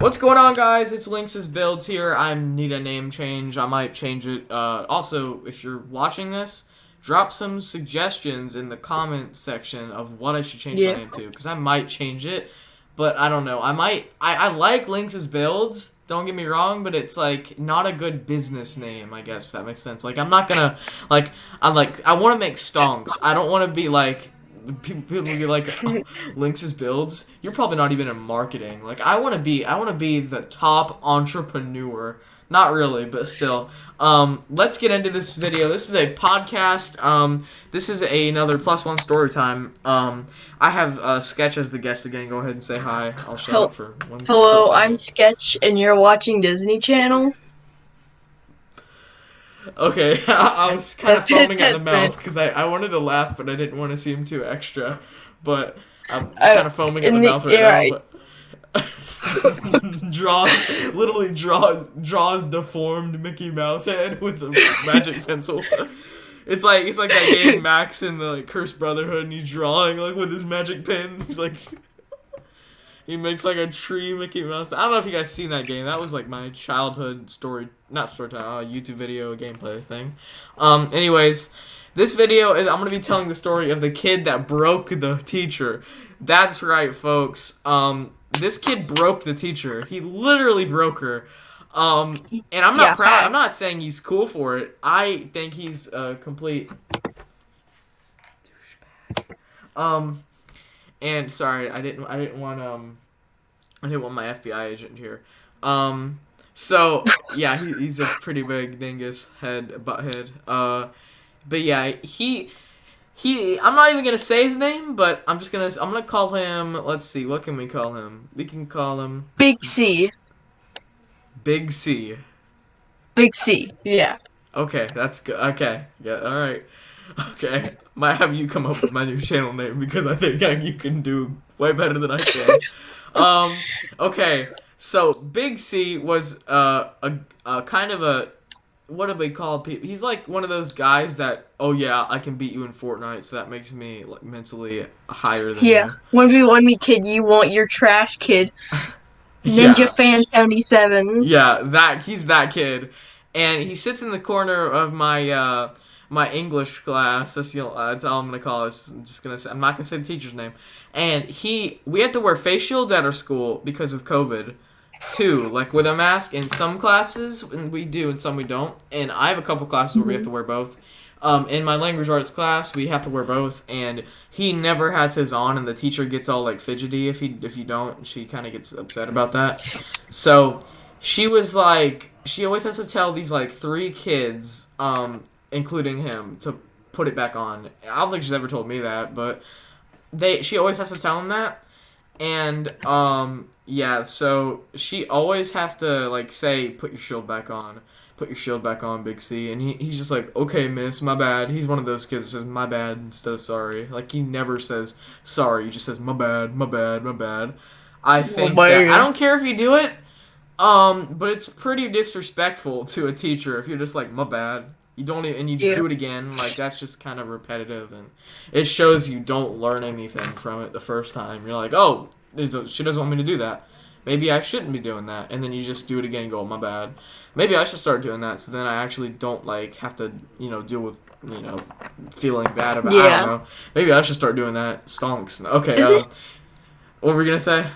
What's going on, guys? It's Lynx's Builds here. I need a name change. I might change it. Also, if you're watching this, drop some suggestions in the comment section of what I should change my name to, because I might change it, but I don't know. I like Lynx's Builds, don't get me wrong, but it's, like, not a good business name, I guess, if that makes sense. Like, I'm not gonna, like, I want to make stonks. I don't want to be, like, people will be like, oh, Lynx's Builds. You're probably not even in marketing. Like I want to be the top entrepreneur. Not really, but still. Let's get into this video. This is a podcast. This is another +1 story time. I have Sketch as the guest again. Go ahead and say hi. I'll shut up for one. Hello, I'm Sketch, and you're watching Disney Channel. Okay, I was kind of foaming at the mouth because I wanted to laugh, but I didn't want to seem too extra. But I'm kind of foaming at the mouth right now. But draws deformed Mickey Mouse head with a magic pencil. It's like that game Max in the Cursed Brotherhood, and he's drawing like with his magic pen. He's like. He makes like a tree Mickey Mouse. I don't know if you guys seen that game. That was like my childhood YouTube video gameplay thing. Anyways, this video is I'm gonna be telling the story of the kid that broke the teacher. That's right, folks. This kid broke the teacher. He literally broke her. And I'm not proud. I'm not saying he's cool for it. I think he's a complete douchebag. And sorry, I didn't want my FBI agent here. So yeah, he's a pretty big dingus butthead. But yeah, he I'm not even gonna say his name, but I'm gonna call him. Let's see, what can we call him? We can call him Big C. Big C. Big C. Yeah. Okay, that's good. Okay, yeah, all right. Okay, might have you come up with my new channel name because I think you can do way better than I can. Okay, so Big C was a kind of a, what do we call people? He's like one of those guys that, oh yeah, I can beat you in Fortnite, so that makes me like mentally higher than you. Yeah, 1v1 kid, you want your trash kid. Ninja Fan 77. Yeah, he's that kid, and he sits in the corner of my my English class. That's all I'm gonna call it. I'm not gonna say the teacher's name. And we had to wear face shields at our school because of COVID, too. Like with a mask in some classes, and we do, and some we don't. And I have a couple classes where we have to wear both. In my language arts class, we have to wear both, and he never has his on, and the teacher gets all like fidgety if you don't. She kind of gets upset about that. So she was like, she always has to tell these like 3 kids, including him, to put it back on. I don't think she's ever told me that, but she always has to tell him that. And yeah, so she always has to like say, put your shield back on. Put your shield back on, Big C. And he's just like, okay, miss, my bad. He's one of those kids that says my bad instead of sorry. Like he never says sorry, he just says my bad, my bad, my bad. I think that, I don't care if you do it, but it's pretty disrespectful to a teacher if you're just like, my bad. You don't even, and you just do it again. Like that's just kind of repetitive, and it shows you don't learn anything from it the first time. You're like, oh, she doesn't want me to do that. Maybe I shouldn't be doing that, and then you just do it again and go, oh, my bad. Maybe I should start doing that, so then I actually don't like have to, deal with, feeling bad about. I don't know. Maybe I should start doing that. Stonks. Okay. What were we gonna say?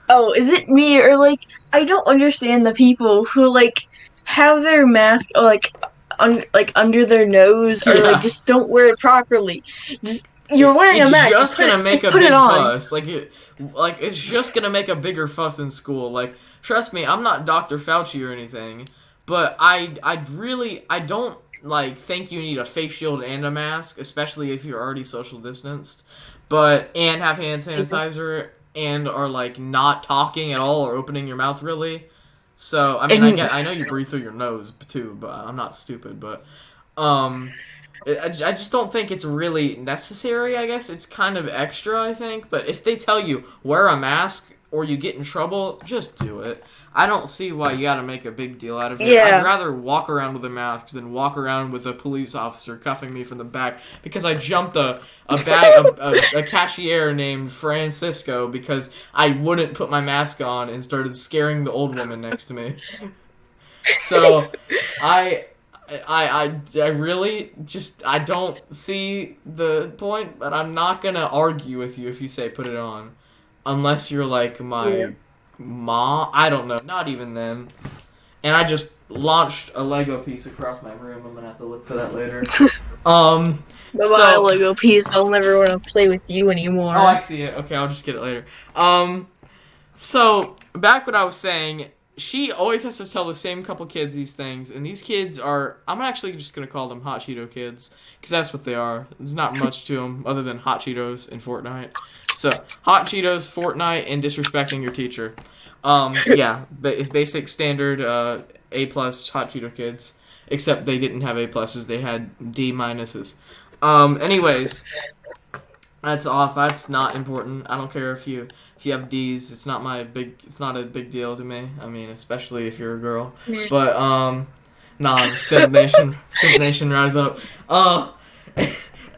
Oh, is it me, or like I don't understand the people who like have their mask like under their nose, or like just don't wear it properly. Just you're wearing a mask. It's just gonna make a big fuss. Like it's just gonna make a bigger fuss in school. Like trust me, I'm not Dr. Fauci or anything, but I don't like think you need a face shield and a mask, especially if you're already social distanced. And have hand sanitizer and are like not talking at all or opening your mouth really. So I mean, I know you breathe through your nose too, but I'm not stupid. But I just don't think it's really necessary. I guess it's kind of extra. I think, but if they tell you wear a mask, or you get in trouble, just do it. I don't see why you gotta make a big deal out of it. Yeah. I'd rather walk around with a mask than walk around with a police officer cuffing me from the back because I jumped a cashier named Francisco because I wouldn't put my mask on and started scaring the old woman next to me. So, I really just, I don't see the point, but I'm not gonna argue with you if you say put it on. Unless you're like my mom, I don't know, not even then. And I just launched a Lego piece across my room. I'm gonna have to look for that later. My Lego piece. I'll never want to play with you anymore. Oh, I see it. Okay, I'll just get it later. So back what I was saying, she always has to tell the same couple kids these things, and these kids are, I'm actually just gonna call them Hot Cheeto kids, because that's what they are. There's not much to them other than Hot Cheetos and Fortnite. So, Hot Cheetos, Fortnite, and disrespecting your teacher. Yeah, it's basic standard A+ Hot Cheeto kids, except they didn't have A+, they had D-. Anyways, that's off. That's not important. I don't care if you have D's. It's not a big deal to me. I mean, especially if you're a girl. But Simp Nation, rise up.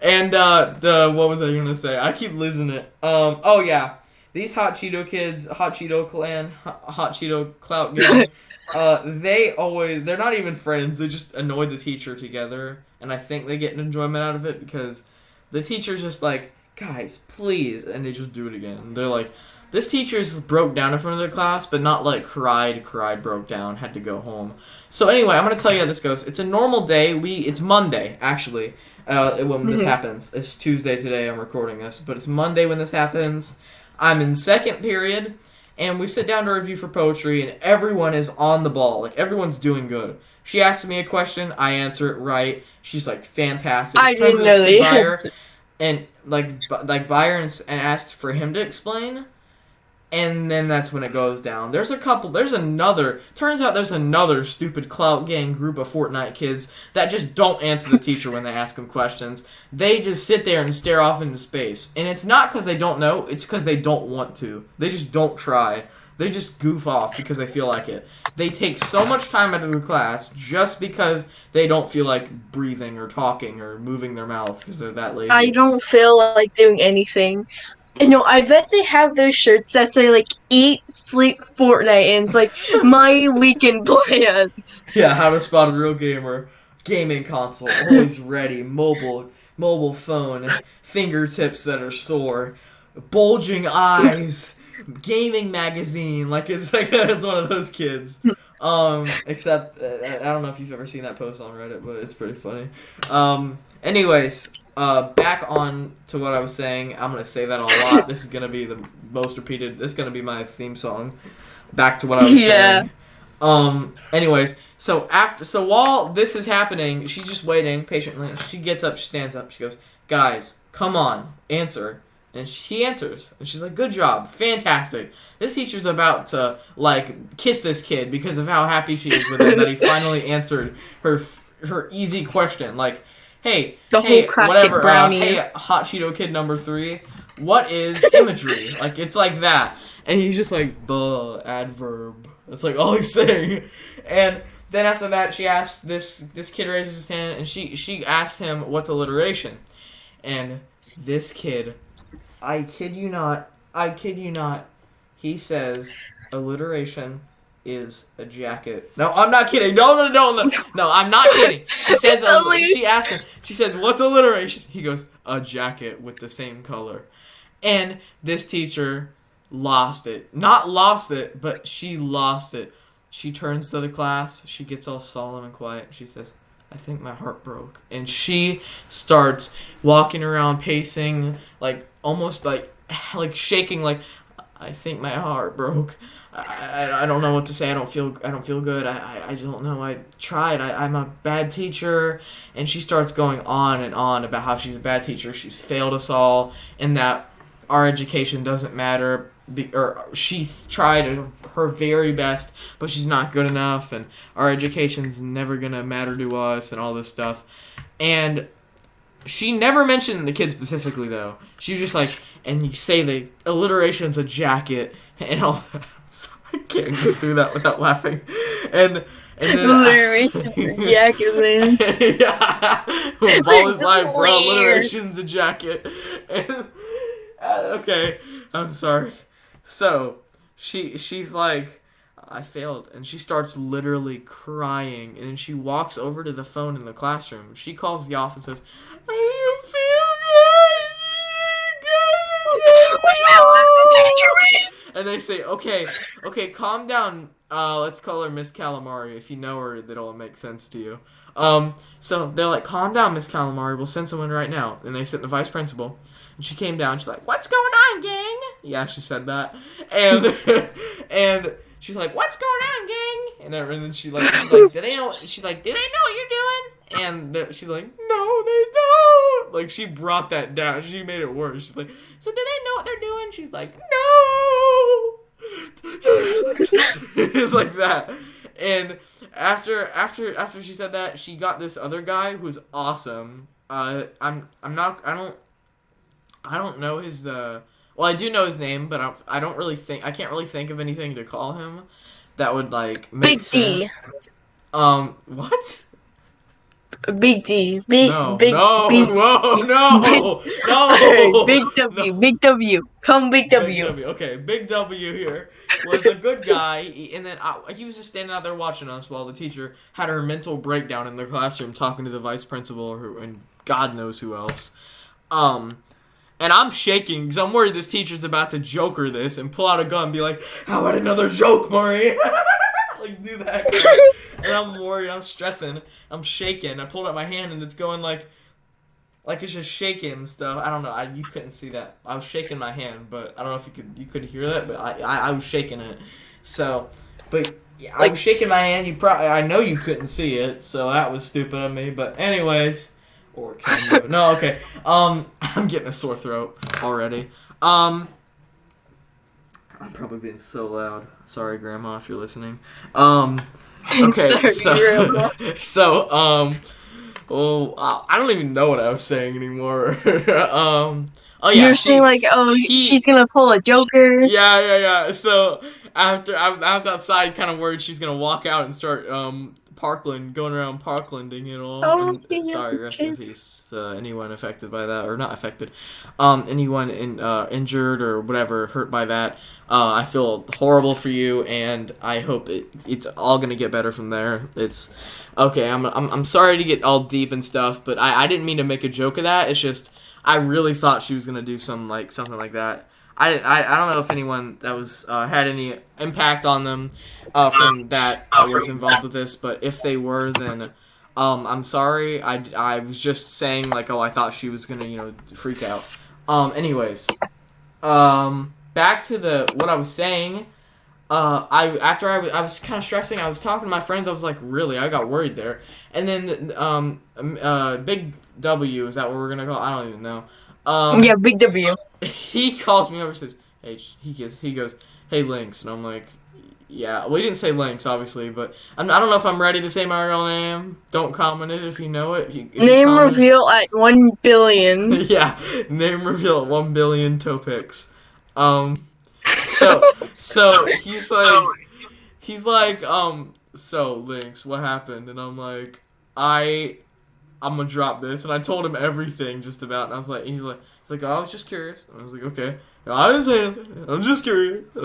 And what was I gonna say? I keep losing it. Oh yeah, these Hot Cheeto kids, Hot Cheeto clan, Hot Cheeto clout gang. They're not even friends. They just annoy the teacher together, and I think they get an enjoyment out of it because the teacher's just like, guys, please, and they just do it again. They're like, this teacher's broke down in front of the class, but not like cried, broke down, had to go home. So anyway, I'm gonna tell you how this goes. It's a normal day. It's Monday actually. When this happens. It's Tuesday today, I'm recording this, but it's Monday when this happens. I'm in second period, and we sit down to review for poetry, and everyone is on the ball. Like, everyone's doing good. She asks me a question, I answer it right. She's like, fantastic. I didn't know that. And like Byron and asked for him to explain, and then that's when it goes down. Turns out there's another stupid clout gang group of Fortnite kids that just don't answer the teacher when they ask them questions. They just sit there and stare off into space. And it's not because they don't know, it's because they don't want to. They just don't try. They just goof off because they feel like it. They take so much time out of the class just because they don't feel like breathing or talking or moving their mouth because they're that lazy. I don't feel like doing anything. I bet they have those shirts that say, like, eat, sleep, Fortnite, and it's like, my weekend plans. Yeah, how to spot a real gamer. Gaming console, always ready. Mobile phone, fingertips that are sore. Bulging eyes. Gaming magazine. Like, it's one of those kids. Except, I don't know if you've ever seen that post on Reddit, but it's pretty funny. Anyways... back on to what I was saying. I'm gonna say that a lot. This is gonna be the most repeated. This is gonna be my theme song. Back to what I was saying. Anyways, so while this is happening, she's just waiting patiently. She gets up. She stands up. She goes, "Guys, come on, answer." And he answers, and she's like, "Good job, fantastic." This teacher's about to like kiss this kid because of how happy she is with him that he finally answered her easy question, like. Hey, whatever, hey, Hot Cheeto kid number 3, what is imagery? Like, it's like that. And he's just like, the adverb. That's like all he's saying. And then after that, she asks, this kid raises his hand, and she asked him, what's alliteration? And this kid, I kid you not, he says, alliteration is a jacket. No, I'm not kidding. No, I'm not kidding. She says, she asked him, she says, what's alliteration? He goes, a jacket with the same color. And this teacher lost it. Not lost it, but she lost it. She turns to the class. She gets all solemn and quiet. She says, I think my heart broke. And she starts walking around, pacing, like, almost like shaking, like, I think my heart broke. I don't know what to say. I don't feel good. I don't know. I tried. I'm a bad teacher. And she starts going on and on about how she's a bad teacher. She's failed us all, and that our education doesn't matter. Or she tried her very best, but she's not good enough, and our education's never gonna matter to us, and all this stuff. And she never mentioned the kid specifically, though. She was just like, and you say the alliteration's a jacket, and I'll, I can't get through that without laughing, and then Alliterations are jacket, man. yeah, They're ball is life, bro. layers. Alliteration's a jacket, and okay, I'm sorry. So she's like, I failed, and she starts literally crying, and then she walks over to the phone in the classroom. She calls the office and says, "Do you feel good?" And they say, okay, calm down. Let's call her Miss Calamari. If you know her, that'll make sense to you. So they're like, calm down, Miss Calamari. We'll send someone right now. And they sent the vice principal. And she came down. She's like, "What's going on, gang?" Yeah, she said that. And and she's like, "What's going on, gang?" And then she's like, "Did they know?" She's like, "Did they know what you're doing?" And she's like, "No, they don't." Like, she brought that down. She made it worse. She's like, "So do they know what they're doing?" She's like, "No." It's like that. And after she said that, she got this other guy who's awesome. I don't know his well, I do know his name, but I can't really think of anything to call him that would like make Big sense. D. What? Big D. No, Big, no, big, whoa, big. no, Alright, no, Big W. no. Big W. Come, Big Big W. W. Okay, Big W here was a good guy, and then he was just standing out there watching us while the teacher had her mental breakdown in the classroom talking to the vice principal and God knows who else. And I'm shaking because I'm worried this teacher's about to joker this and pull out a gun and be like, "How about another joke, Murray?" Like, do that. And I'm worried. I'm stressing. I'm shaking. I pulled out my hand and it's going like it's just shaking and stuff. I don't know. You couldn't see that. I was shaking my hand, but I don't know if you could hear that, but I was shaking it. So, but yeah, I was shaking my hand. I know you couldn't see it, so that was stupid of me. But anyways. Or can you? No, okay. I'm getting a sore throat already. I'm probably being so loud. Sorry, Grandma, if you're listening. Okay, well, I don't even know what I was saying anymore. Oh yeah, You're saying like, she's gonna pull a Joker. Yeah. So after I was outside, kind of worried she's gonna walk out and start going around Parklanding it all. Oh, And, sorry, rest in peace to anyone affected by that, or not affected, anyone injured or whatever hurt by that. I feel horrible for you, and I hope it's all gonna get better from there. It's okay. I'm sorry to get all deep and stuff, but I didn't mean to make a joke of that. It's just I really thought she was gonna do something like that. I don't know if anyone that was had any impact on them from that was involved with this, but if they were, then I'm sorry. I was just saying like, oh, I thought she was gonna freak out. Anyways, back to what I was saying. I was kind of stressing. I was talking to my friends. I was like, really, I got worried there. And then Big W, is that what we're gonna call? I don't even know. Yeah, Big W. He calls me over and says, "Hey," he goes, "Hey, Lynx," and I'm like, "Yeah." Well, he didn't say Lynx, obviously, but I don't know if I'm ready to say my real name. Don't comment it if you know it. Name reveal at 1 billion. Yeah, name reveal at 1 billion Topics. So he's like, so Lynx, what happened? And I'm like, I'm gonna drop this, and I told him everything just about. And I was like, he's like, oh, I was just curious. And I was like, okay. I didn't say anything. I'm just curious. I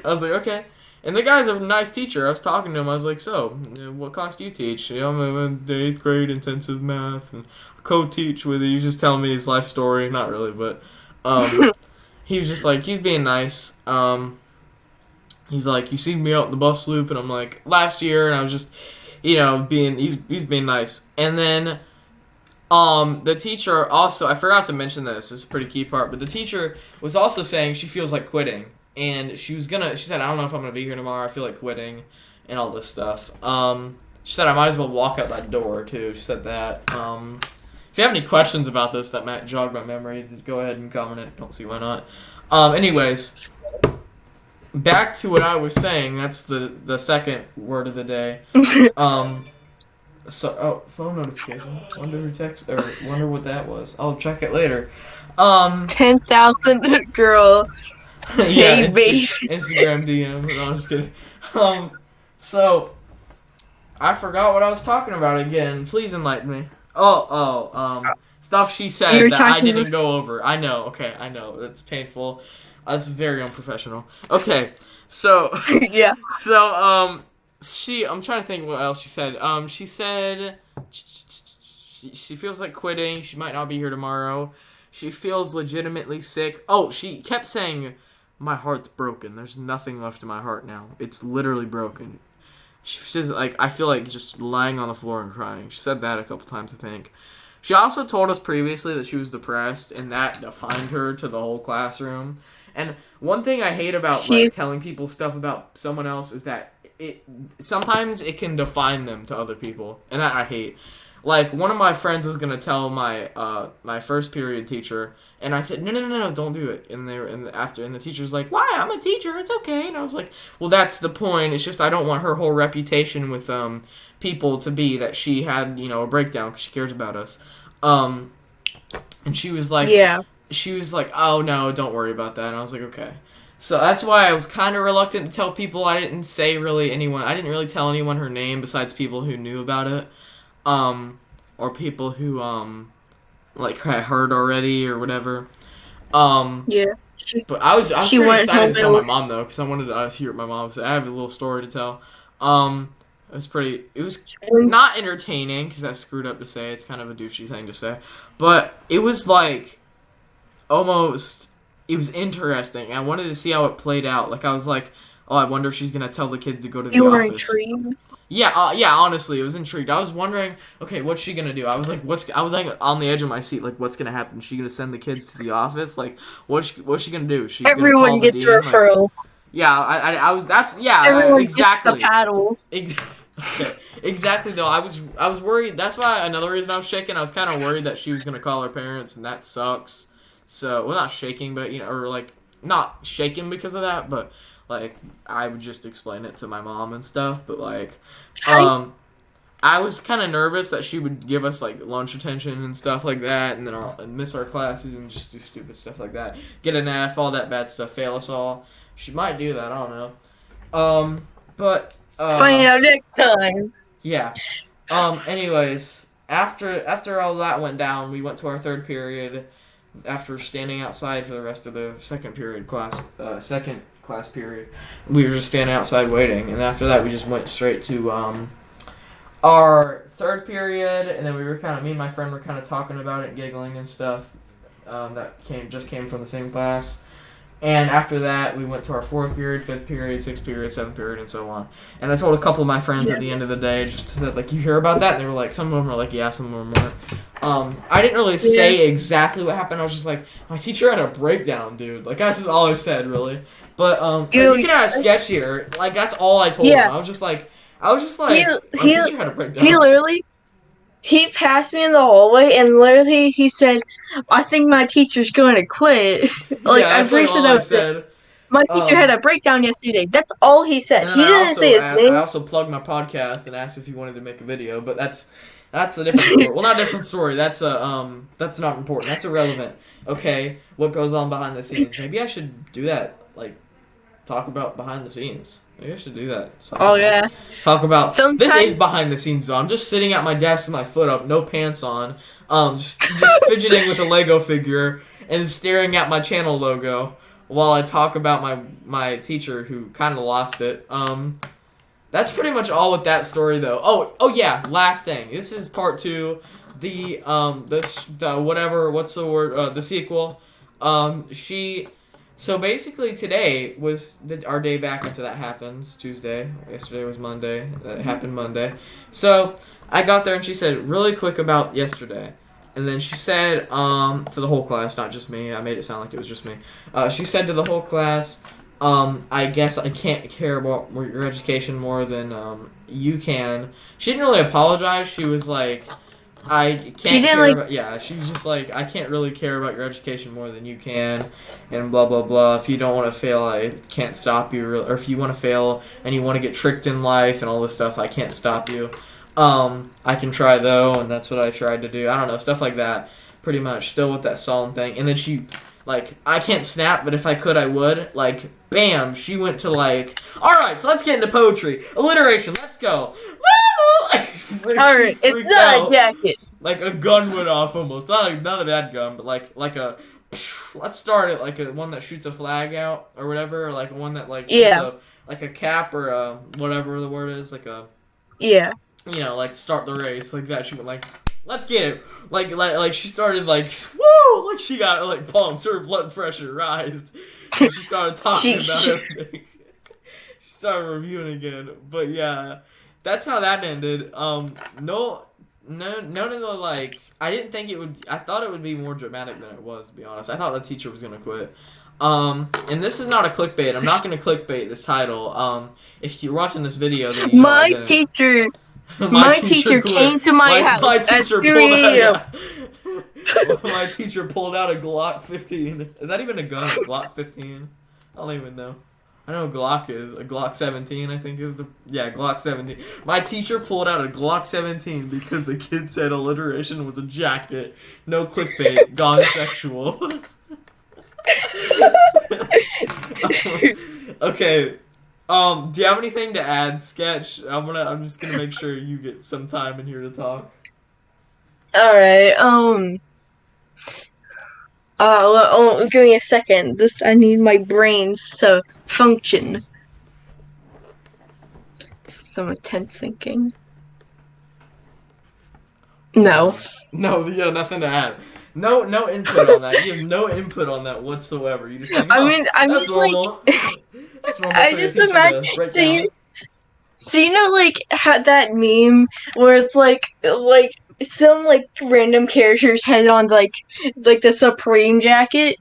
was like, okay. And the guy's a nice teacher. I was talking to him. I was like, so, what class do you teach? I'm in the 8th grade intensive math, and co-teach with you. He's just telling me his life story. Not really, but he was just like, he's being nice. He's like, you seen me out in the bus loop, and I'm like, last year, and I was just, he's being nice. And then the teacher also, I forgot to mention this is a pretty key part, but the teacher was also saying she feels like quitting, and she said, I don't know if I'm gonna be here tomorrow, I feel like quitting, and all this stuff. She said I might as well walk out that door too. She said that. If you have any questions about this that might jog my memory, go ahead and comment it. Don't see why not. Anyways, back to what I was saying. That's the second word of the day. Phone notification. Wonder who text or wonder what that was. I'll check it later. 10,000 girl. Yeah, Hey, babe. Instagram DM. No, I'm just kidding. So I forgot what I was talking about again. Please enlighten me. Stuff she You said were that I talking about. didn't go over. I know. Okay, I know. That's painful. This is very unprofessional. Okay, so, Yeah. I'm trying to think what else she said. She said she feels like quitting. She might not be here tomorrow. She feels legitimately sick. Oh, she kept saying, "My heart's broken. There's nothing left in my heart now. It's literally broken." She says, like, I feel like just lying on the floor and crying. She said that a couple times, I think. She also told us previously that she was depressed, and that defined her to the whole classroom. And one thing I hate about, like, She. telling people stuff about someone else is that it sometimes it can define them to other people, and that I hate. Like, one of my friends was gonna tell my first period teacher, and I said, no, don't do it. And the teacher's like, why? I'm a teacher. It's okay. And I was like, well, that's the point. It's just I don't want her whole reputation with people to be that she had a breakdown because she cares about us. Um, and Yeah. she was like, oh no, don't worry about that. And I was like, okay. So that's why I was kind of reluctant to tell people. I didn't really tell anyone her name besides people who knew about it, or people who like had heard already or whatever. Um, Yeah. She. but I was She pretty went excited home to tell my and mom though because I wanted to hear what my mom said. I have a little story to tell. It was when not entertaining because that's screwed up to say. It's kind of a douchey thing to say, but it was like almost. It was interesting. I wanted to see how it played out. Like I was like, oh, I wonder if she's gonna tell the kid to go to you the were office. intrigued. Yeah. Honestly, it was intrigued. I was wondering, okay, what's she gonna do? I was like, I was like on the edge of my seat, like, what's gonna happen? Is she gonna send the kids to the office? Like, what's she gonna do? Is she gonna call Everyone the gets a dean? Like, referral. yeah, I was. That's yeah, Everyone gets the exactly. paddle. Okay, exactly. Though I was worried. That's why another reason I was shaking. I was kind of worried that she was gonna call her parents, and that sucks. So, well, not shaking, but or like not shaking because of that, but like I would just explain it to my mom and stuff. But like, Hi. I was kind of nervous that she would give us like lunch attention and stuff like that, and then and miss our classes and just do stupid stuff like that, get an F, all that bad stuff, fail us all. She might do that. I don't know. But Find out next time. yeah. Anyways, after all that went down, we went to our third period. After standing outside for the rest of the second class period, we were just standing outside waiting. And after that, we just went straight to our third period, and then me and my friend were kind of talking about it, giggling and stuff. That came from the same class. And after that, we went to our fourth period, fifth period, sixth period, seventh period, and so on. And I told a couple of my friends Yeah. at the end of the day, just said, like, you hear about that? And they were like, some of them were like, yeah, some of them weren't. I didn't really say exactly what happened. I was just like, my teacher had a breakdown, dude. Like, that's just all I said, really. But, You you can have a sketch here. Like, that's all I told Yeah. him. I was just like, He my he teacher had a breakdown. he literally he passed me in the hallway and literally he said, "I think my teacher's going to quit." Like Yeah, I'm that's like pretty sure all that I was it. said. My teacher had Um, a breakdown yesterday. That's all he said. And then He didn't say his I name. also plugged my podcast and asked if he wanted to make a video, but that's a different story. Well, not a different story. That's not important. That's irrelevant. Okay, what goes on behind the scenes? Maybe I should do that. Like talk about behind the scenes. Maybe I should do that. Oh Sometime. yeah. Talk about this is Sometimes behind the scenes though. I'm just sitting at my desk with my foot up, no pants on, just fidgeting with a Lego figure and staring at my channel logo while I talk about my teacher who kind of lost it. That's pretty much all with that story though. Oh yeah, last thing. This is part 2. The whatever, what's the word? The sequel. She So basically, today was our day back after that happens. Tuesday. Yesterday was Monday. That happened Monday. So I got there and she said really quick about yesterday, and then she said to the whole class, not just me. I made it sound like it was just me. She said to the whole class, I guess I can't care about your education more than you can. She didn't really apologize. She was like, I can't she didn't care like. about. Yeah, she was just like, I can't really care about your education more than you can, and blah blah blah. If you don't want to fail, I can't stop you. Or if you want to fail and you want to get tricked in life and all this stuff, I can't stop you. I can try though, and that's what I tried to do. I don't know, stuff like that. Pretty much, still with that solemn thing. And then she Like, I can't snap, but if I could, I would. Like, bam, she went to, like, alright, so let's get into poetry. Alliteration, let's go. Like, she Alright, it's freaked not a out. jacket. Like, a gun went off almost. Not a bad gun, but like a... Let's start it like a one that shoots a flag out, or whatever, or like one that, like, shoots like a cap, or a, whatever the word is, like a... Yeah. You know, like, start the race, like that. She went, like... Let's get it. Like she started like, woo! Like she got like pumped. Her blood pressure rised. And she started talking about everything. She started reviewing again. But yeah, that's how that ended. No, none of the like. I didn't think it would. I thought it would be more dramatic than it was. To be honest, I thought the teacher was gonna quit. And this is not a clickbait. I'm not gonna clickbait this title. If you're watching this video, then you know My teacher. My teacher came to my house my at teacher 3 a.m. My teacher pulled out a Glock 15. Is that even a gun? A Glock 15? I don't even know. I know what Glock is. A Glock 17, I think is the... Yeah, Glock 17. My teacher pulled out a Glock 17 because the kid said alliteration was a jacket. No clickbait. Gone sexual. Okay. Do you have anything to add, Sketch? I'm just gonna make sure you get some time in here to talk. Alright, give me a second. I need my brains to function. Some intense thinking. No. No, you have nothing to add. No input on that. You have no input on that whatsoever. You just like, I mean, that's normal. like, That's normal I for your just teacher imagine. to break down. So you know, like that meme where it's like some like random character's head on like the Supreme jacket.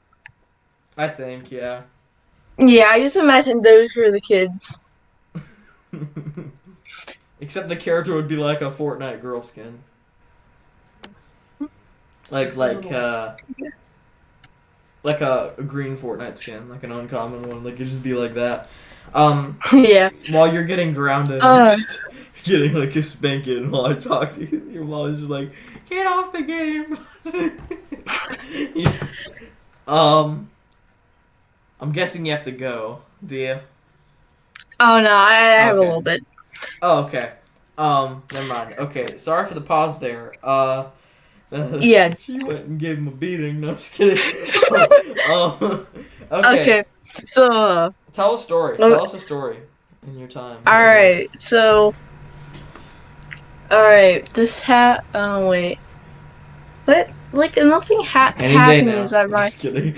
I think, yeah. Yeah, I just imagine those for the kids. Except the character would be like a Fortnite girl skin. Like a green Fortnite skin, like an uncommon one. Like it'd just be like that. Yeah. While you're getting grounded, I'm just getting like a spanking while I talk to you. Your mom is just like, get off the game. Yeah. I'm guessing you have to go. Do you? Oh no, I have a little bit. Oh, okay. Never mind. Okay, sorry for the pause there. Yeah. She went and gave him a beating. No, I'm just kidding. Okay. So. Tell a story. Tell us a story in your time. Alright, so. Alright, this hat. Oh, wait. What? Like, nothing happens at my. Just kidding.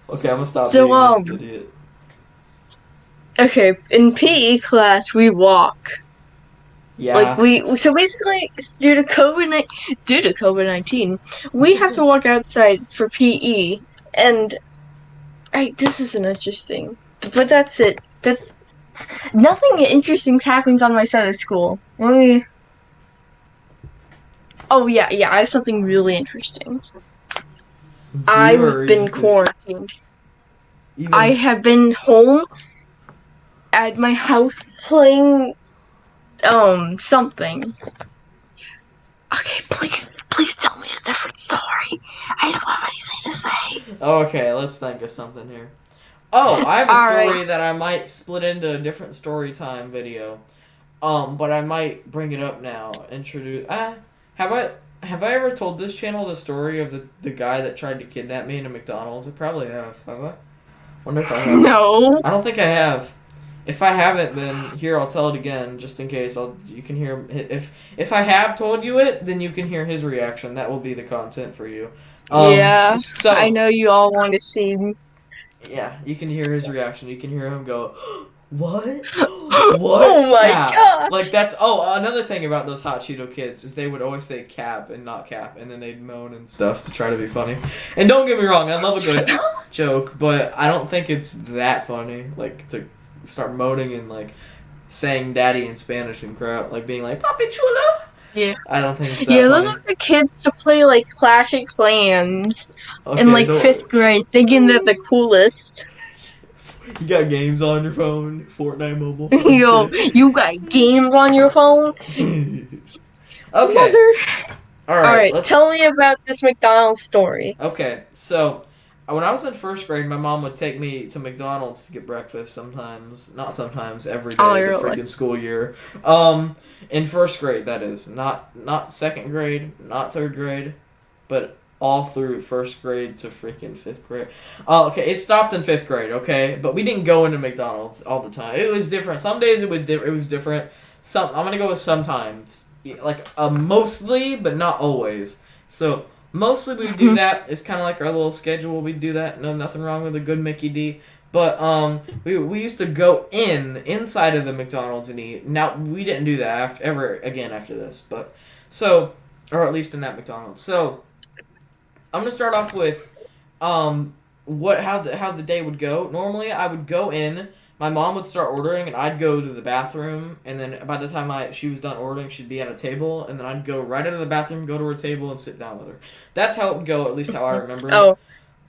Okay, I'm gonna stop So, being an idiot. Okay, in PE class, we walk. Yeah. Like, so basically, due to COVID-19, we have to walk outside for PE, and. This isn't interesting. But that's it. Nothing interesting happens on my side of school. Oh, yeah, I have something really interesting. I've been quarantined. I have been home at my house playing, something. Okay, please tell me a different story. I don't have anything to say. Okay, let's think of something here. Oh, I have a story that I might split into a different story time video. But I might bring it up now. Have I ever told this channel the story of the guy that tried to kidnap me in a McDonald's? I probably have. Have I? Wonder if I have. No. I don't think I have. If I haven't, then here I'll tell it again, just in case. You can hear if I have told you it, then you can hear his reaction. That will be the content for you. Yeah. So I know you all want to see. Yeah, you can hear his reaction. You can hear him go, "What? What? Oh my god!" Like that's another thing about those Hot Cheeto kids is they would always say cap and not cap, and then they'd moan and stuff to try to be funny. And don't get me wrong, I love a good joke, but I don't think it's that funny. Like to start moaning and like saying daddy in Spanish and crap, like being like papi chulo. Yeah. I don't think it's that funny. Those are the kids to play like Clash of Clans in like 5th grade, thinking they're the coolest. You got games on your phone, Fortnite mobile. Yo, you got games on your phone? Okay. All All right, right, tell let's. me about this McDonald's story. Okay, so when I was in first grade, my mom would take me to McDonald's to get breakfast sometimes, not sometimes, every Oh, day, the you're like, freaking school year. Um, in first grade, that is, not second grade, not third grade, but all through first grade to freaking fifth grade. Oh, okay, it stopped in fifth grade, okay, but we didn't go into McDonald's all the time. It was different. Some days it was different. I'm gonna go with sometimes, like mostly, but not always. So mostly we do that. It's kind of like our little schedule. We do that. No, nothing wrong with a good Mickey D. But we used to go inside of the McDonald's and eat. Now we didn't do that ever again after this. But so, or at least in that McDonald's. So I'm gonna start off with what how the day would go. Normally I would go in. My mom would start ordering, and I'd go to the bathroom. And then by the time she was done ordering, she'd be at a table, and then I'd go right into the bathroom, go to her table, and sit down with her. That's how it would go, at least how I remember it. oh,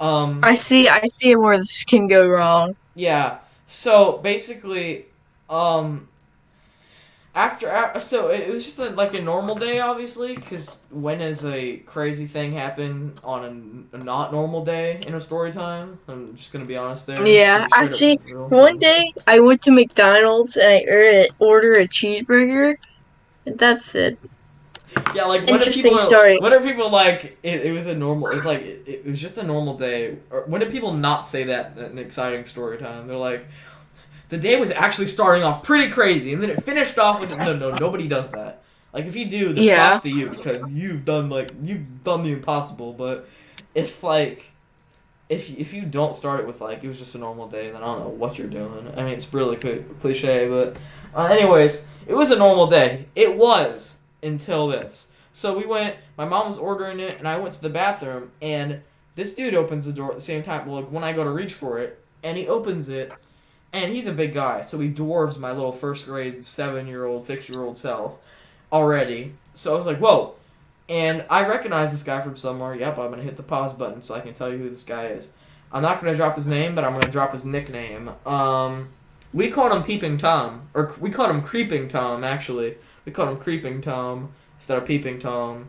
Um, I see where this can go wrong. yeah. So basically, um, so it was just like a normal day, obviously, because when does a crazy thing happen on a not normal day in a story time? I'm just gonna be honest there. I'm just gonna Yeah, be straight up actually, real. one day I went to McDonald's and I ordered a cheeseburger. And that's it. Yeah, like Interesting story. when are people like it was a normal? It's like it was just a normal day. Or when do people not say that in an exciting story time? They're like, the day was actually starting off pretty crazy, and then it finished off with no. Nobody does that. Like if you do, then Yeah. props to you because you've done the impossible. But if like if you don't start it with like it was just a normal day, then I don't know what you're doing. I mean, it's really cliche, but anyways, it was a normal day. It was until this. So we went. My mom was ordering it, and I went to the bathroom, and this dude opens the door at the same time. Well, like, when I go to reach for it, and he opens it, and he's a big guy, so he dwarfs my little first grade 7-year-old, 6-year-old self already. So I was like, whoa. And I recognize this guy from somewhere. Yep, I'm going to hit the pause button so I can tell you who this guy is. I'm not going to drop his name, but I'm going to drop his nickname. We called him Peeping Tom. Or we called him Creeping Tom, actually. We called him Creeping Tom instead of Peeping Tom.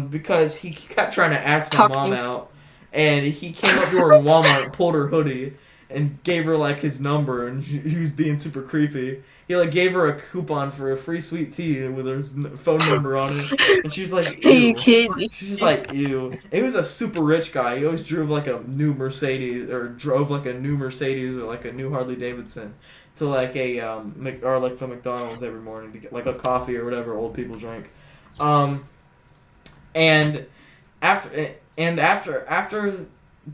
Because he kept trying to ask my mom Talking. out. And he came up to her in Walmart and pulled her hoodie and gave her like his number, and he was being super creepy. He like gave her a coupon for a free sweet tea with her phone number on it, and she was like, Are you "Ew." kidding? She's just like, "Ew." He was a super rich guy. He always drove like a new Mercedes, or drove like a new Mercedes or like a new Harley Davidson to like a or like the McDonald's every morning to get like a coffee or whatever old people drink. Um, and after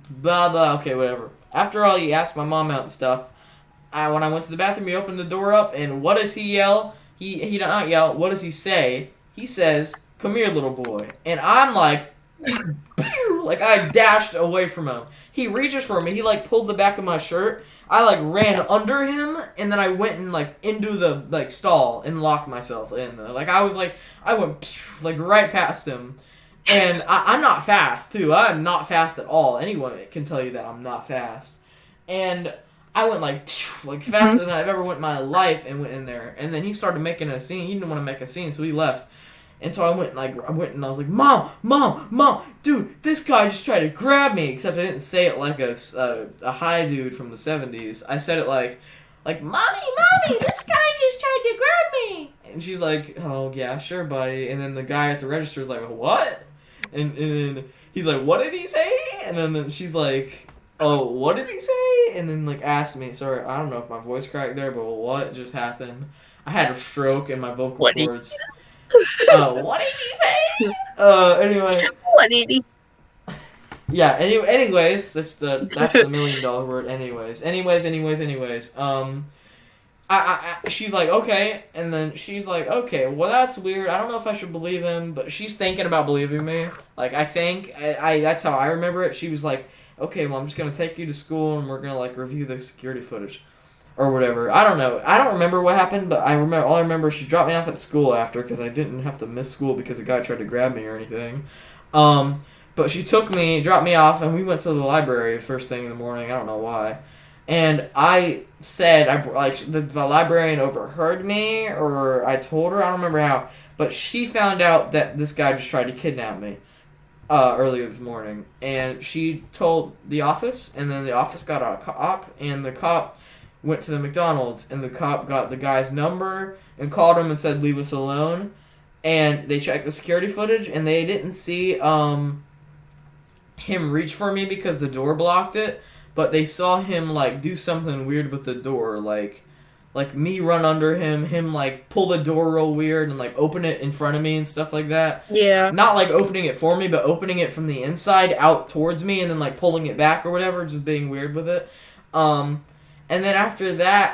blah blah, okay, whatever. After all, he asked my mom out and stuff. When I went to the bathroom, he opened the door up, and what does he yell? He did not yell. What does he say? He says, "Come here, little boy." And I'm like, pew! Like I dashed away from him. He reaches for me. He like pulled the back of my shirt. I like ran under him, and then I went and like into the like stall and locked myself in there. Like I went like right past him. And I'm not fast, too. I'm not fast at all. Anyone can tell you that I'm not fast. And I went like faster than I've ever went in my life and went in there. And then he started making a scene. He didn't want to make a scene, so he left. And so I went and I was like, Mom, dude, this guy just tried to grab me. Except I didn't say it like a high dude from the 70s. I said it like, Mommy, this guy just tried to grab me. And she's like, oh, yeah, sure, buddy. And then the guy at the register is like, what? And he's like, what did he say? And then she's like, oh, what did he say? And then like asked me, sorry, I don't know if my voice cracked there, but what just happened? I had a stroke in my vocal What did cords. What did he say? Anyway, what did he? yeah. Anyways, that's the $1,000,000 word. Anyways. She's like, okay, and then she's like, okay, well, that's weird. I don't know if I should believe him, but she's thinking about believing me. Like, I think, that's how I remember it. She was like, okay, well, I'm just gonna take you to school, and we're gonna, like, review the security footage. Or whatever. I don't know. I don't remember what happened, but all I remember is she dropped me off at school after, because I didn't have to miss school because a guy tried to grab me or anything. But she dropped me off, and we went to the library first thing in the morning. I don't know why. And I said, the librarian overheard me, or I told her, I don't remember how, But she found out that this guy just tried to kidnap me earlier this morning, and she told the office, and then the office got a cop, and the cop went to the McDonald's, and the cop got the guy's number and called him and said, "Leave us alone." And they checked the security footage, and they didn't see him reach for me because the door blocked it, but they saw him like do something weird with the door, like me run under him like pull the door real weird and like open it in front of me and stuff like that. Yeah. Not like opening it for me, but opening it from the inside out towards me and then like pulling it back or whatever, just being weird with it. And then after that,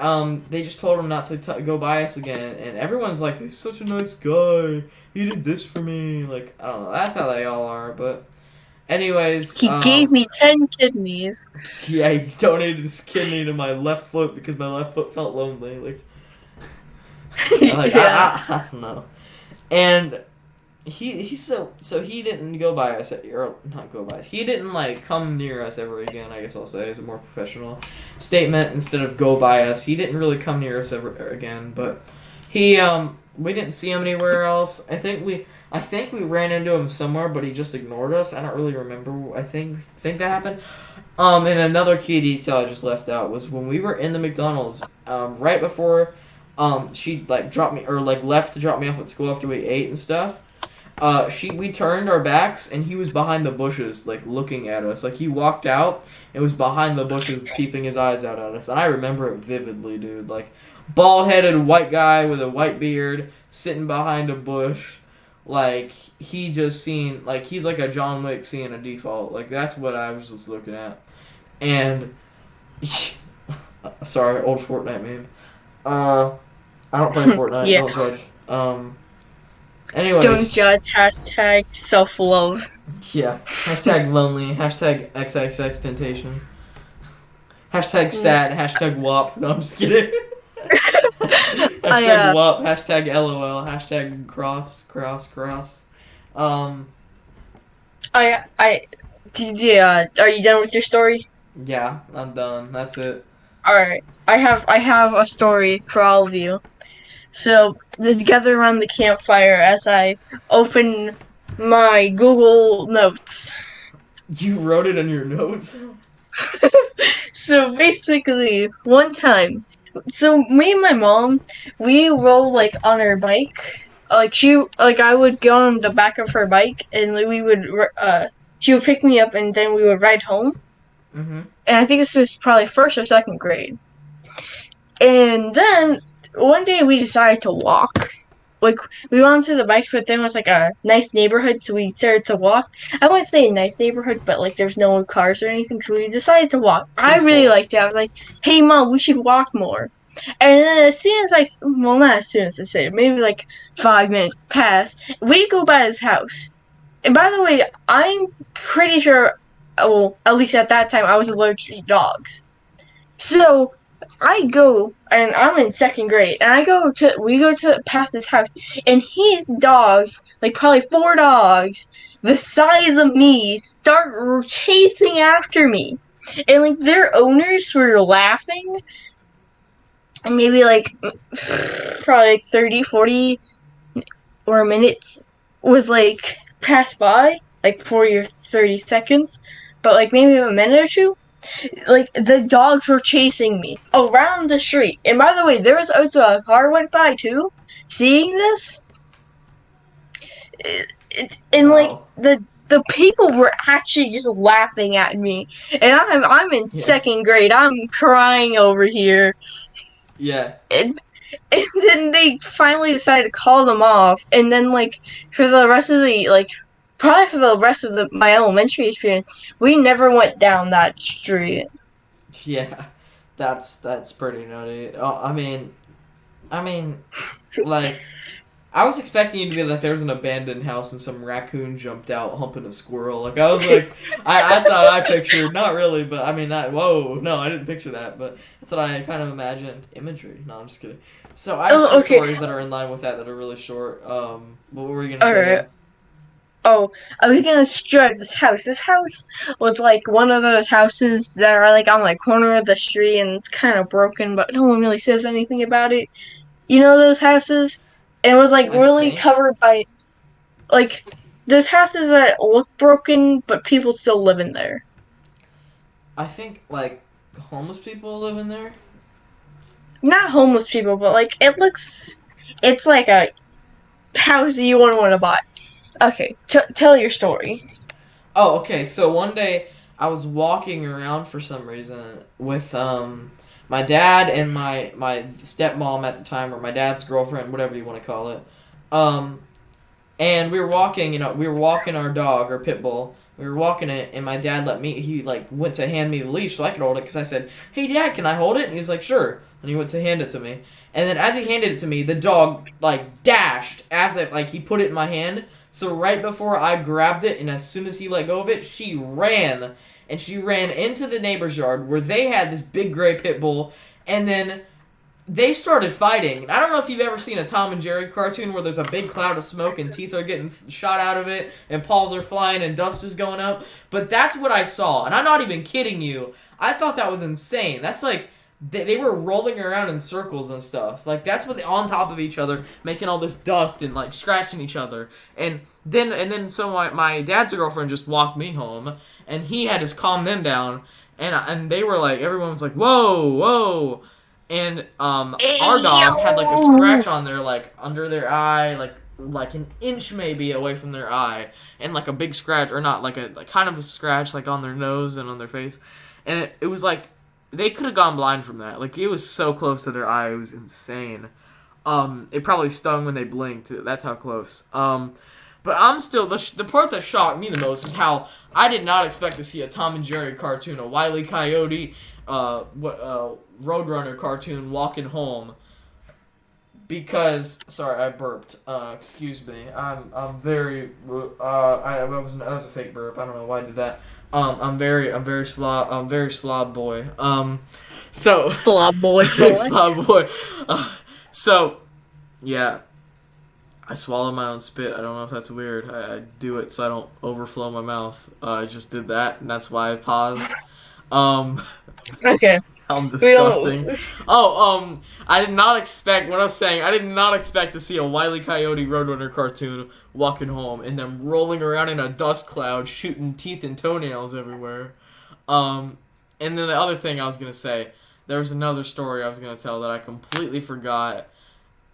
they just told him not to go by us again, and everyone's like, "He's such a nice guy. He did this for me." Like, I don't know. That's how they all are, but. Anyways, He gave me 10 kidneys. yeah, he donated his kidney to my left foot because my left foot felt lonely. Yeah. I don't know. And so he didn't go by us, or not go by us. He didn't like come near us ever again. I guess I'll say is a more professional statement instead of go by us. He didn't really come near us ever again, but he we didn't see him anywhere else. I think we ran into him somewhere, but he just ignored us. I don't really remember. I think that happened. And another key detail I just left out was when we were in the McDonald's, right before, she like dropped me or like left to drop me off at school after we ate and stuff. We turned our backs and he was behind the bushes, like looking at us. Like he walked out and was behind the bushes, peeping his eyes out at us. And I remember it vividly, dude. Like bald-headed white guy with a white beard sitting behind a bush. Like, he just seen, like, he's like a John Wick seeing a default. Like, that's what I was just looking at. And, sorry, old Fortnite meme. I don't play Fortnite, Yeah. don't judge. Anyways. Don't judge. Hashtag self-love. Yeah. Hashtag lonely. Hashtag XXXTentacion. Hashtag sad. Hashtag WAP. No, I'm just kidding. Hashtag WAP. Hashtag LOL. Hashtag cross. Are you done with your story? Yeah, I'm done. That's it. Alright. I have a story for all of you. So, together around the campfire as I open my Google Notes. You wrote it in your notes? So basically, one time, so me and my mom, we roll like on her bike. I would go on the back of her bike, and she would pick me up, and then we would ride home. Mm-hmm. And I think this was probably first or second grade. And then one day we decided to walk. Like, we went to the bike, but then it was like a nice neighborhood, so we started to walk. I wouldn't say a nice neighborhood, but like there's no cars or anything, so we decided to walk. I really liked it. I was like, "Hey, Mom, we should walk more." And then not as soon as I said it, maybe like 5 minutes passed, we go by his house. And by the way, I'm pretty sure, well, at least at that time, I was allergic to dogs. So I go, and I'm in second grade, and we go to past his house, and his dogs, like probably 4 dogs, the size of me, start chasing after me. And like their owners were laughing, and maybe like probably like 30, 40 or a minute was like passed by, like 40 or 30 seconds, but like maybe a minute or two. Like, the dogs were chasing me around the street. And by the way, there was also a car went by, too. Seeing this, and Wow. like, the people were actually just laughing at me. And I'm in second grade. I'm crying over here. Yeah. And then they finally decided to call them off. And then, like, for the rest of the, like, probably for the rest of my elementary experience, we never went down that street. Yeah. That's pretty nutty. I mean, like, I was expecting you to be like there was an abandoned house and some raccoon jumped out humping a squirrel. Like I was like, that's how I pictured. Not really, but I mean, whoa, no, I didn't picture that. But that's what I kind of imagined. Imagery. No, I'm just kidding. So I have two stories that are in line with that are really short. What were you gonna say? Right. Oh, I was gonna describe this house. This house was like one of those houses that are like on the corner of the street, and it's kind of broken, but no one really says anything about it. You know those houses? and it was like I really think. covered by like there's houses that look broken, but people still live in there. I think like homeless people live in there. Not homeless people, but like it's like a house you wouldn't want to buy. Okay, tell your story. Oh, okay. So one day I was walking around for some reason with my dad and my stepmom at the time, or my dad's girlfriend, whatever you want to call it. Um, and we were walking. We were walking our dog, our pit bull. We were walking it, and my dad let me. He like went to hand me the leash so I could hold it because I said, "Hey, Dad, can I hold it?" And he was like, "Sure." And he went to hand it to me. And then as he handed it to me, the dog like dashed as it like he put it in my hand. So right before I grabbed it, and as soon as he let go of it, she ran, and she ran into the neighbor's yard where they had this big gray pit bull, and then they started fighting. I don't know if you've ever seen a Tom and Jerry cartoon where there's a big cloud of smoke and teeth are getting shot out of it and paws are flying and dust is going up. But that's what I saw, and I'm not even kidding you. I thought that was insane. That's like they were rolling around in circles and stuff. Like that's what they on top of each other, making all this dust and like scratching each other. And then so my dad's girlfriend just walked me home, and he had to calm them down. And they were like, everyone was like, whoa, whoa. And our dog had like a Ew. scratch on their like under their eye, like an inch maybe away from their eye, and like a big scratch, or not like a like kind of a scratch like on their nose and on their face, and it was like they could have gone blind from that. Like it was so close to their eye, it was insane. It probably stung when they blinked. That's how close. But I'm still the part that shocked me the most is how I did not expect to see a Tom and Jerry cartoon, a Wile E. Coyote, Roadrunner cartoon walking home. Because sorry, I burped. Excuse me. I'm very. That was a fake burp. I don't know why I did that. I'm very slob boy. So Slob boy. slob boy. So yeah, I swallow my own spit. I don't know if that's weird. I do it so I don't overflow my mouth. I just did that, and that's why I paused. Um, Okay. I'm We disgusting. don't. Oh, I did not expect what I was saying. I did not expect to see a Wile E. Coyote Roadrunner cartoon walking home and them rolling around in a dust cloud, shooting teeth and toenails everywhere. Um, and then the other thing I was gonna say, there was another story I was gonna tell that I completely forgot.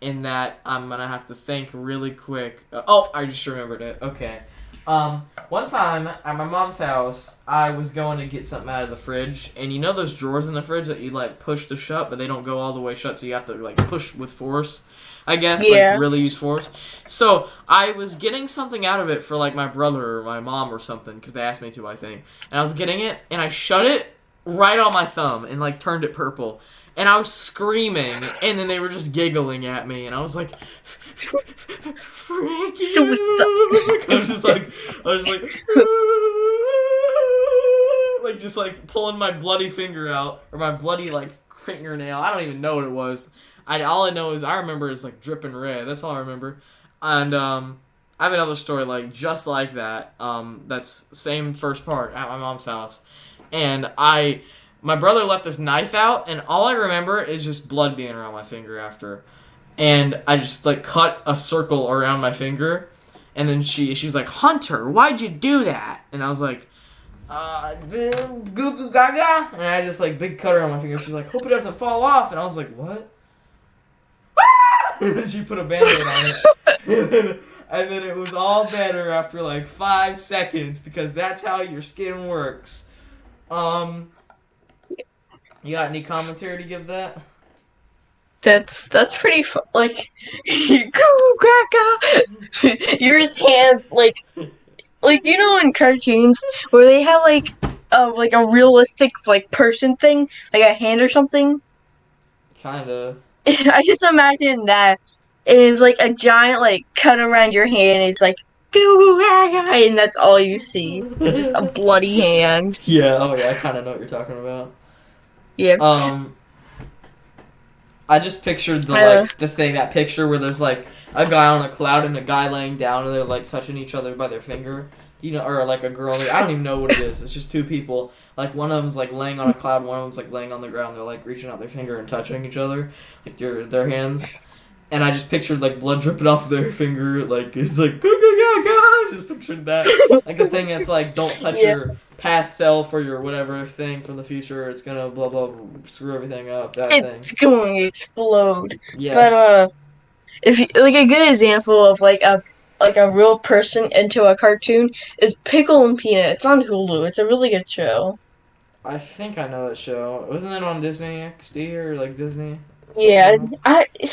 In that I'm gonna have to think really quick. I just remembered it. Okay. One time at my mom's house, I was going to get something out of the fridge, and you know those drawers in the fridge that you like push to shut, but they don't go all the way shut, so you have to like push with force. I guess like Yeah. really use force. So I was getting something out of it for like my brother or my mom or something because they asked me to, I think. And I was getting it, and I shut it right on my thumb and like turned it purple. And I was screaming, and then they were just giggling at me, and I was like, "Frick Suicide. you!" I was like, just like pulling my bloody finger out, or my bloody like fingernail. I don't even know what it was. All I know is I remember it's like dripping red. That's all I remember. And I have another story like just like that. That's same first part at my mom's house, and my brother left this knife out, and all I remember is just blood being around my finger after. And I just like cut a circle around my finger, and then she was like, "Hunter, why'd you do that?" And I was like, goo goo gaga, and I just like big cut around my finger. She's like, "Hope it doesn't fall off," and I was like, "What?" And then she put a band-aid on it, and then it was all better after like 5 seconds because that's how your skin works. Um. You got any commentary to give that? That's pretty like your hands like you know in cartoons where they have like a realistic like person thing like a hand or something. Kinda. I just imagine that it is like a giant like cut around your hand. And it's like and that's all you see. It's just a bloody hand. Yeah, oh yeah, I kinda know what you're talking about. Yeah. Um, I just pictured that picture where there's like a guy on a cloud and a guy laying down and they're like touching each other by their finger. Or like a girl. I don't even know what it is. It's just two people. Like one of them's like laying on a cloud, one of them's like laying on the ground. They're like reaching out their finger and touching each other, like their hands. and I just pictured like blood dripping off their finger, like it's like go go go go. Just pictured that, like the thing that's like don't touch Yeah, your past self or your whatever thing from the future. It's gonna blah blah screw everything up. That thing. it's going to explode. Yeah, But if you, like a good example of like a real person into a cartoon is Pickle and Peanut. It's on Hulu. It's a really good show. I think I know that show. Wasn't it on Disney XD or like Disney? Don't Yeah,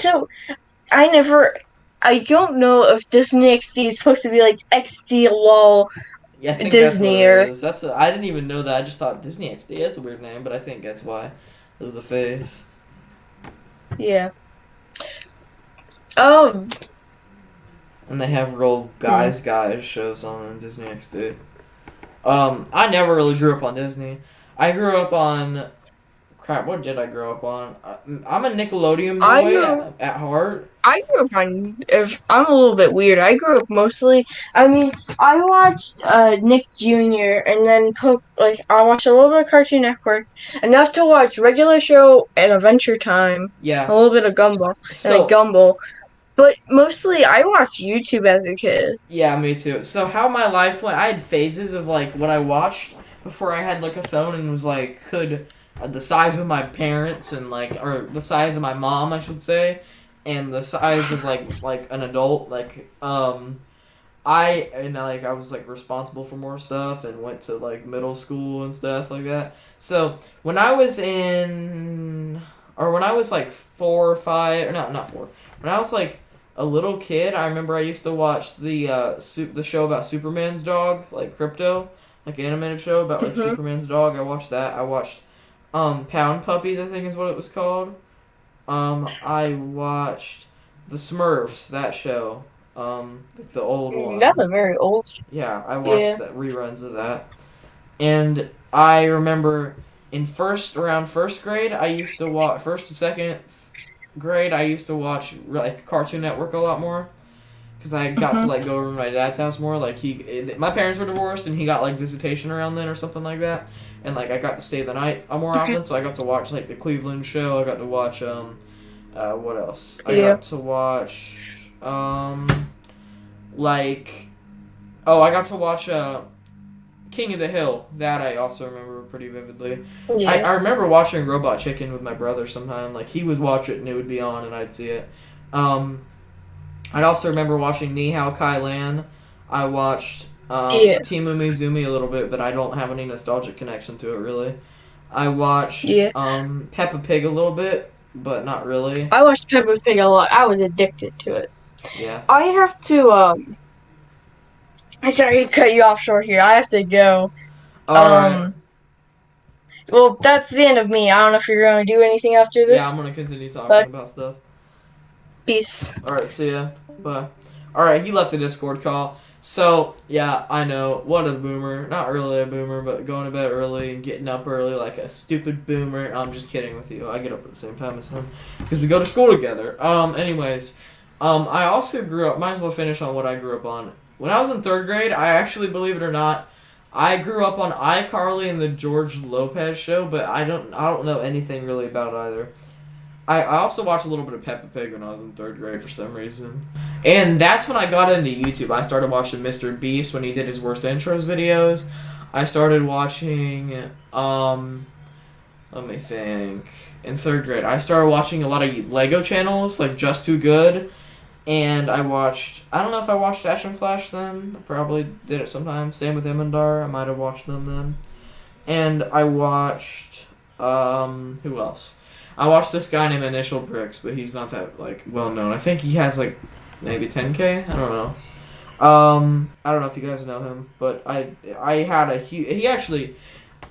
know. I never. I don't know if Disney XD is supposed to be like XD lol Yeah, I think that's what Disney it or is. I didn't even know that. I just thought Disney XD. That's a weird name, but I think that's why it was the face. yeah. Oh, And they have real hmm. guys shows on Disney XD. I never really grew up on Disney. I grew up on crap. What did I grow up on? I'm a Nickelodeon I boy grew at heart. I grew up on. If I'm a little bit weird, I grew up mostly. I mean, I watched Nick Jr. and then like I watched a little bit of Cartoon Network, enough to watch regular show and Adventure Time, a Yeah. little bit of Gumball and like So Gumball. But mostly, I watched YouTube as a kid. yeah, me too. So how my life went, I had phases of like what I watched before I had like a phone and was like could the size of my parents and like or the size of my mom, I should say, and the size of like an adult I was like responsible for more stuff and went to like middle school and stuff like that. So when I was in or when I was like 4 or 5 or not 4. When I was like a little kid, I remember I used to watch the show about Superman's dog, like Crypto, like an animated show about like Hmm. Superman's dog. I watched that. I watched Pound Puppies, I think is what it was called. I watched the Smurfs, that show. Like the old That's one. a very old. Yeah, I watched Yeah. that reruns of that. And I remember in around first grade, I used to watch first to second grade. I used to watch like Cartoon Network a lot more because I got to Hmm. like go over to my dad's house more. Like my parents were divorced, and he got like visitation around then or something like that. And like I got to stay the night more Okay. often, so I got to watch like the Cleveland show. I got to watch what else? I Yeah. got to watch like I got to watch King of the Hill. That I also remember pretty vividly. Yeah. I remember watching Robot Chicken with my brother sometime. Like he would watch it and it would be on and I'd see it. Um, I'd also remember watching Ni Hao Kai Lan. I watched Yeah. Timu Mizumi a little bit, but I don't have any nostalgic connection to it really. I watched Yeah. Peppa Pig a little bit, but not really. I watched Peppa Pig a lot. I was addicted to it. Yeah. I have to sorry to cut you off short here. I have to go. All right. Um well that's the end of me. I don't know if you're gonna do anything after Yeah, this, I'm gonna continue talking but about stuff. peace. All right, see ya. Bye. All right, he left the Discord call. So yeah, I know what a boomer. Not really a boomer, but going to bed early and getting up early like a stupid boomer. I'm just kidding with you. I get up at the same time as him because we go to school together. Anyways, I also grew up. Might as well finish on what I grew up on. When I was in third grade, I actually, believe it or not, I grew up on iCarly and the George Lopez show, but I don't know anything really about it either. I also watched a little bit of Peppa Pig when I was in third grade for some reason. And that's when I got into YouTube. I started watching Mr. Beast when he did his worst intros videos. I started watching, let me think. In third grade, I started watching a lot of Lego channels, like Just Too Good. And I don't know if I watched Ash and Flash then. I probably did it sometime. Same with Imandar. I might have watched them then. And I watched, who else? I watched this guy named Initial Bricks, but he's not that like well known. I think he has like maybe 10K. I don't know. I don't know if you guys know him, but I had a huge. He actually,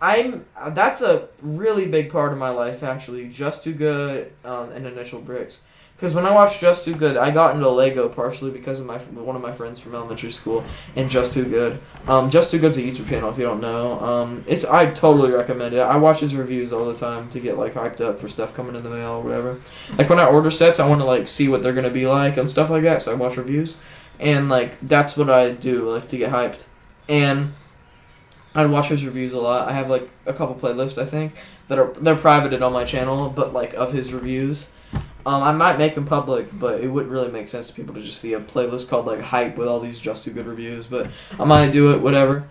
that's a really big part of my life actually. Just Too Good, and Initial Bricks. Because when I watched Just Too Good, I got into Lego partially because of one of my friends from elementary school, and Just Too Good. Just Too Good's a YouTube channel if you don't know. I totally recommend it. I watch his reviews all the time to get like hyped up for stuff coming in the mail or whatever. Like when I order sets, I want to like see what they're gonna be like and stuff like that. So I watch reviews, and like that's what I do like to get hyped. And I'd watch his reviews a lot. I have like a couple playlists I think they're privated on my channel, but like of his reviews. I might make them public, but it wouldn't really make sense to people to just see a playlist called like Hype with all these Just Too Good reviews. But I might do it, whatever.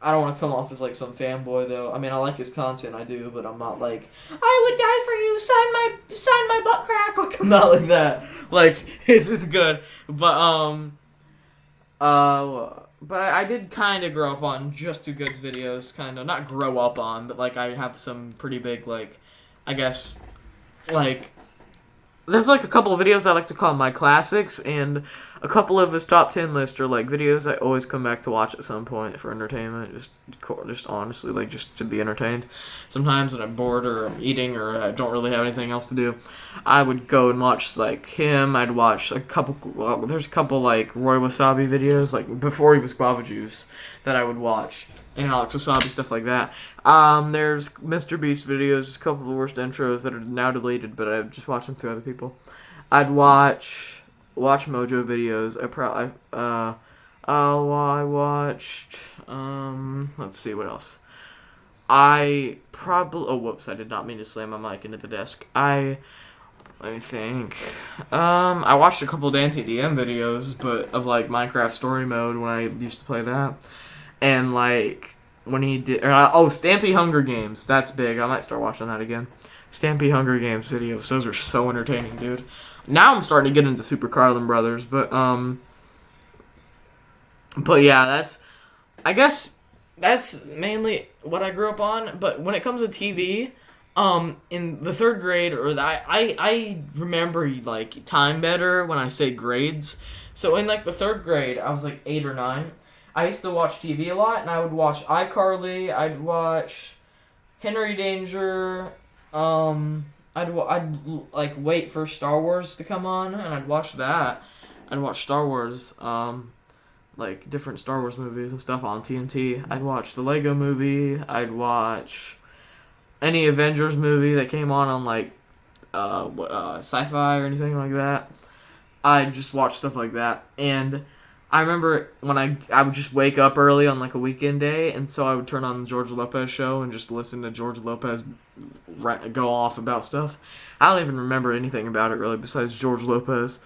I don't want to come off as like some fanboy though. I mean, I like his content, I do, but I'm not like I would die for you, sign my butt crack. Like I'm not like that. Like it's good, but but I did kind of grow up on Just Too Good's videos, kind of not grow up on, but like I have some pretty big like, I guess, like there's like a couple of videos I like to call my classics, and a couple of his top 10 list are like videos I always come back to watch at some point for entertainment, just honestly, like just to be entertained. Sometimes when I'm bored or I'm eating or I don't really have anything else to do, I would go and watch like him. I'd watch a couple. Well, there's a couple like Roy Wasabi videos, like before he was Guava Juice, that I would watch, and Alex Wasabi, stuff like that. There's Mr. Beast videos, a couple of the worst intros that are now deleted, but I just watch them through other people. I'd watch Mojo videos. I watched, let's see, what else? Whoops, I did not mean to slam my mic into the desk. Let me think. I watched a couple of Dante DM videos, but of like Minecraft Story Mode when I used to play that. And like, when he did, Stampy Hunger Games, that's big. I might start watching that again. Stampy Hunger Games videos, those are so entertaining, dude. Now I'm starting to get into Super Carlin Brothers, but yeah, I guess that's mainly what I grew up on. But when it comes to TV, in the 3rd grade, I remember like time better when I say grades. So in like the 3rd grade, I was like 8 or 9. I used to watch TV a lot, and I would watch iCarly. I'd watch Henry Danger. I'd like wait for Star Wars to come on, and I'd watch that. I'd watch Star Wars, like different Star Wars movies and stuff on TNT. I'd watch the Lego Movie. I'd watch any Avengers movie that came on like Sci-Fi or anything like that. I'd just watch stuff like that. And I remember when I would just wake up early on like a weekend day, and so I would turn on the George Lopez show and just listen to George Lopez go off about stuff. I don't even remember anything about it really besides George Lopez.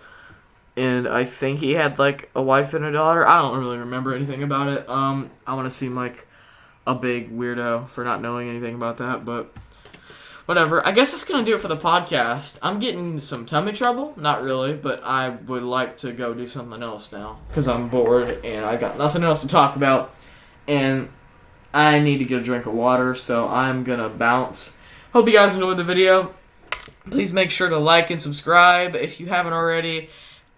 And I think he had like a wife and a daughter. I don't really remember anything about it. I want to seem like a big weirdo for not knowing anything about that, but whatever. I guess that's going to do it for the podcast. I'm getting some tummy trouble. Not really, but I would like to go do something else now because I'm bored and I got nothing else to talk about. And I need to get a drink of water, so I'm going to bounce. Hope you guys enjoyed the video. Please make sure to like and subscribe if you haven't already.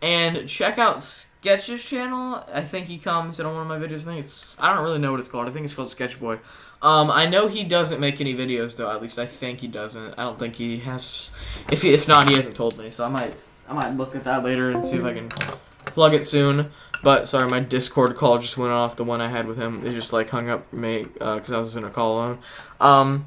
And check out Sketch's channel. I think he commented on one of my videos. I don't really know what it's called. I think it's called Sketch Boy. I know he doesn't make any videos though. At least I think he doesn't. I don't think he has. If not, he hasn't told me. So I might look at that later and see if I can plug it soon. But sorry, my Discord call just went off. The one I had with him, it just like hung up me because I was in a call alone.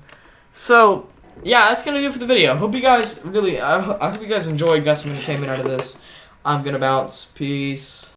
So yeah, that's gonna do it for the video. Hope you guys I hope you guys enjoyed. Got some entertainment out of this. I'm gonna bounce. Peace.